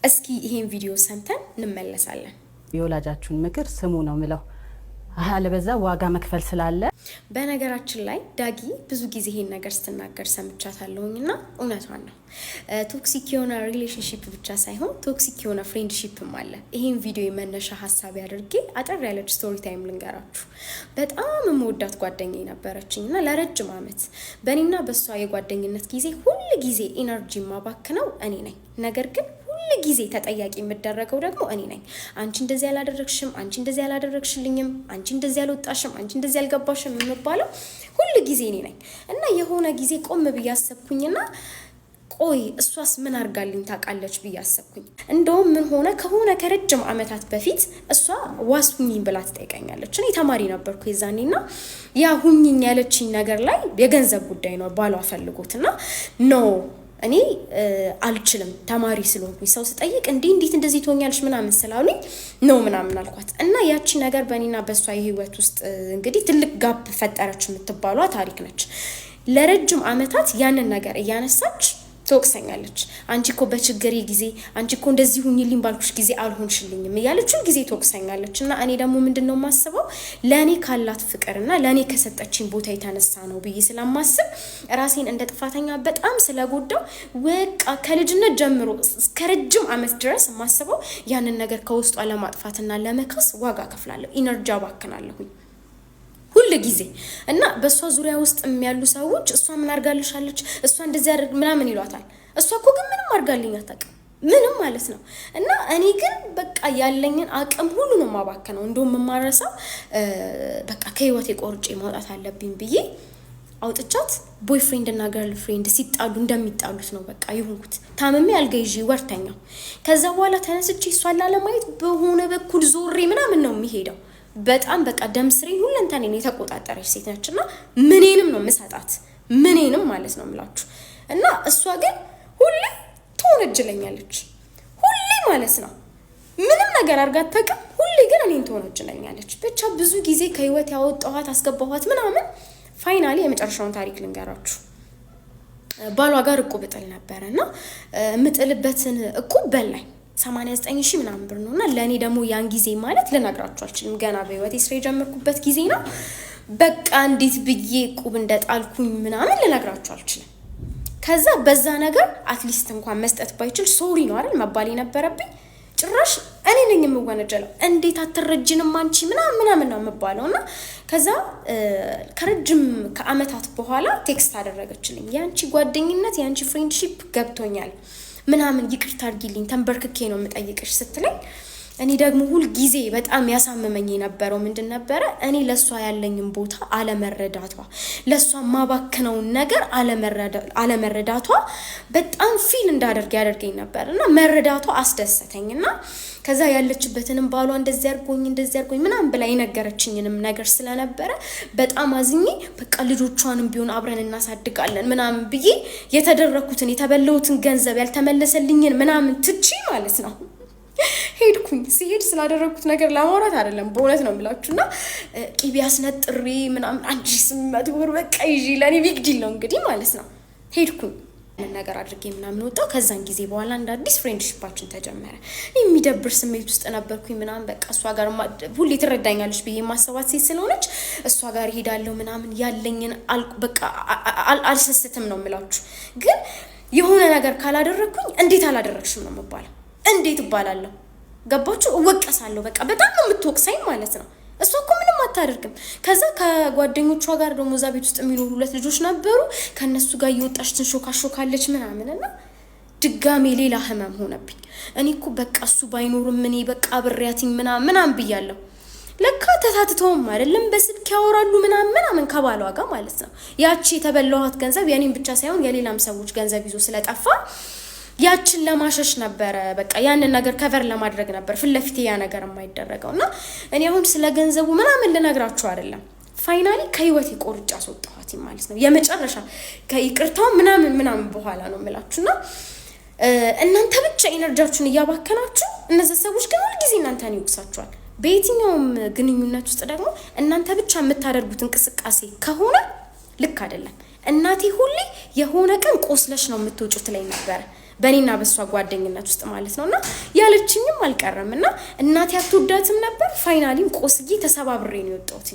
እስኪ ይሄን ቪዲዮ ሰምተን እንመለሳለን። የወላጃችሁን ምክር ስሙ ነው ምለው። አለበዛ ዋጋ መክፈል ስላለ። በነገራችን ላይ ዳጊ ብዙ ጊዜ ይሄን ነገር ስትናገር ሰምቻታለሁኝና እውነቷን ነው። ቶክሲክ የሆነ ሪሌሽንሺፕ ብቻ ሳይሆን ቶክሲክ የሆነ ፍሬንድሺፕም አለ። ይሄን ቪዲዮ የመነሻ ሀሳብ አድርጌ አጠር ያለች ስቶሪ ታይም ልንገራችሁ። በጣም የምወዳት ጓደኛዬ ነበረችኝና ለረጅም ዓመት በእኔና በሷ የጓደኝነት ጊዜ ሁሉ ጊዜ ኢነርጂ ማባክነው እኔ ነኝ። ነገር ግን ሁሉ ጊዜ ተጠያቂ የምደረገው ደግሞ እኔ ነኝ። አንቺ እንደዚህ ያላደረግሽም፣ አንቺ እንደዚህ ያላደረግሽልኝም፣ አንቺ እንደዚህ ያልወጣሽም፣ አንቺ እንደዚህ ያልገባሽም የምባለው ሁሉ ጊዜ እኔ ነኝ። እና የሆነ ጊዜ ቆም ብዬ አሰብኩኝና ቆይ እሷስ ምን አርጋልኝ ታውቃለች ብዬ አሰብኩኝ። እንደውም ምን ሆነ ከሆነ ከረጅም ዓመታት በፊት እሷ ዋስ ሁኚኝ ብላ ትጠይቀኛለች። እኔ ተማሪ ነበርኩ የዛኔና ያ ሁኚኝ ያለችኝ ነገር ላይ የገንዘብ ጉዳይ ነው ባሏ ፈልጎትና ኖ እኔ አልችልም ተማሪ ስለሆንኩኝ ሰው ስጠይቅ እንዴት እንደዚህ ትሆኛለሽ ምናምን ስላሉኝ ነው ምናምን አልኳት። እና ያቺ ነገር በእኔና በሷ የህይወት ውስጥ እንግዲህ ትልቅ ጋፕ ፈጠረች የምትባሏ ታሪክ ነች። ለረጅም ዓመታት ያንን ነገር እያነሳች ትወቅሰኛለች። አንቺ እኮ በችግሬ ጊዜ፣ አንቺ እኮ እንደዚህ ሁኚልኝ ባልኩሽ ጊዜ አልሆንሽልኝም እያለች ሁሉ ጊዜ ትወቅሰኛለች። እና እኔ ደግሞ ምንድነው የማስበው ለእኔ ካላት ፍቅርና ለእኔ ከሰጠችኝ ቦታ የተነሳ ነው ብዬ ስለማስብ ራሴን እንደ ጥፋተኛ በጣም ስለጎዳው በቃ ከልጅነት ጀምሮ እስከ ረጅም ዓመት ድረስ የማስበው ያንን ነገር ከውስጧ ለማጥፋትና ለመካስ ዋጋ ከፍላለሁ፣ ኢነርጂ አባክናለሁኝ ሁሉ ጊዜ። እና በእሷ ዙሪያ ውስጥ የሚያሉ ሰዎች እሷ ምን አርጋልሻለች፣ እሷ እንደዚህ ያደርግ ምናምን ይሏታል። እሷ እኮ ግን ምንም አርጋልኝ አታውቅም፣ ምንም ማለት ነው። እና እኔ ግን በቃ ያለኝን አቅም ሁሉ ነው ማባከነው። እንደውም የማረሳው በቃ ከህይወቴ ቆርጬ ማውጣት አለብኝ ብዬ አውጥቻት ቦይፍሬንድ እና ገርል ፍሬንድ ሲጣሉ እንደሚጣሉት ነው በቃ ይሁንኩት። ታመሜ አልጋ ይዤ ወርተኛው። ከዛ በኋላ ተነስቼ እሷን ላለማየት በሆነ በኩል ዞሬ ምናምን ነው የሚሄደው። በጣም በቃ ደም ስሬን ሁለንተኔን የተቆጣጠረች ሴት ነችና ምኔንም ነው የምሰጣት፣ ምኔንም ማለት ነው የምላችሁ። እና እሷ ግን ሁሌ ትወነጅለኛለች፣ ሁሌ ማለት ነው ምንም ነገር አርጋት ተቀም፣ ሁሌ ግን እኔን ትወነጅለኛለች። ብቻ ብዙ ጊዜ ከህይወት ያወጣኋት አስገባኋት ምናምን። ፋይናሊ የመጨረሻውን ታሪክ ልንገራችሁ። ባሏ ጋር እቁብ እጥል ነበረና የምጥልበትን እቁብ በላኝ 89,000 ምናምን ብር ነውና ለኔ ደግሞ ያን ጊዜ ማለት ልነግራችሁ አልችልም። ገና በህይወቴ ስራ የጀመርኩበት ጊዜ ነው። በቃ እንዴት ብዬ እቁብ እንደጣልኩኝ ምናምን ልነግራችሁ አልችልም። ከዛ በዛ ነገር አትሊስት እንኳን መስጠት ባይችል ሶሪ ነው አይደል መባል የነበረብኝ። ጭራሽ እኔ ነኝ የምወነጀለው። እንዴት አትረጅንም አንቺ ምናምን ነው የምባለውና ከዛ ከረጅም ከአመታት በኋላ ቴክስት አደረገችልኝ። ያንቺ ጓደኝነት ያንቺ ፍሬንድሺፕ ገብቶኛል ምናምን ይቅርታ አድርጊልኝ ተንበርክኬ ነው የምጠይቅሽ ስትለኝ፣ እኔ ደግሞ ሁል ጊዜ በጣም ያሳመመኝ የነበረው ምንድን ነበረ? እኔ ለሷ ያለኝን ቦታ አለመረዳቷ፣ ለሷ ማባከነውን ነገር አለመረዳቷ በጣም ፊል እንዳደርግ ያደርገኝ ነበር እና መረዳቷ አስደሰተኝና ከዛ ያለችበትንም ባሏ እንደዚህ አድርጎኝ ምናምን ብላ የነገረችኝንም ነገር ስለነበረ በጣም አዝኜ በቃ ልጆቿንም ቢሆን አብረን እናሳድጋለን ምናምን ብዬ የተደረኩትን የተበለውትን ገንዘብ ያልተመለሰልኝን ምናምን ትቺ ማለት ነው ሄድኩኝ። ሲሄድ ስላደረኩት ነገር ለማውራት አይደለም በእውነት ነው የምላችሁና ቂቤ አስነጥሬ ምናምን 1800 ብር በቃ ይዤ ለኔ ቢግ ዲል ነው እንግዲህ ማለት ነው። ሄድኩኝ ነገር አድርጌ ምናምን ወጣው። ከዛን ጊዜ በኋላ እንደ አዲስ ፍሬንድሺፓችን ተጀመረ። የሚደብር ስሜት ውስጥ ነበርኩኝ ምናምን በቃ እሷ ጋር ሁሌ ትረዳኛለች ብዬ ማሰባት ሴት ስለሆነች እሷ ጋር ሄዳለሁ ምናምን ያለኝን በቃ አልሰስትም ነው የምላችሁ። ግን የሆነ ነገር ካላደረኩኝ እንዴት አላደረግሽም ነው የምባለው። እንዴት እባላለሁ? ገባችሁ? እወቀሳለሁ። በቃ በጣም ነው የምትወቅሳኝ ማለት ነው። እሷ እኮ ምንም አታደርግም። ከዛ ከጓደኞቿ ጋር ደግሞ እዛ ቤት ውስጥ የሚኖሩ 2 ልጆች ነበሩ። ከነሱ ጋር እየወጣች ትንሾካሾካለች ምናምንና ድጋሜ ሌላ ህመም ሆነብኝ። እኔ እኮ በቃ እሱ ባይኖርም እኔ በቃ አብሬያትኝ ምናምን ብያለሁ። ለካ ተታትተውም አይደለም በስልክ ያወራሉ ምናምን ከባሏ ጋር ማለት ነው። ያቺ የተበላኋት ገንዘብ የኔን ብቻ ሳይሆን የሌላም ሰዎች ገንዘብ ይዞ ስለጠፋ ያችን ለማሸሽ ነበር። በቃ ያንን ነገር ከቨር ለማድረግ ነበር ፍለፊት ያ ነገር የማይደረገውና እኔ አሁን ስለ ገንዘቡ ምናምን ልነግራችሁ አይደለም። ፋይናሊ ከህይወቴ ቆርጬ አስወጣኋት ማለት ነው። የመጨረሻ ከይቅርታው ምናምን በኋላ ነው የምላችሁና እናንተ ብቻ ኢነርጂያችሁን እያባከናችሁ እነዚህ ሰዎች ግን ሁሉ ጊዜ እናንተን ይወቅሳችኋል። በየትኛውም ግንኙነት ውስጥ ደግሞ እናንተ ብቻ የምታደርጉት እንቅስቃሴ ከሆነ ልክ አይደለም። እናቴ ሁሌ የሆነ ቀን ቆስለሽ ነው የምትወጪው ትለኝ ነበር። በእኔና በሷ ጓደኝነት ውስጥ ማለት ነውና ያለችኝም አልቀረምና እናቴ አትወዳትም ነበር። ፋይናሊም ቆስዬ ተሰባብሬ ነው የወጣሁት።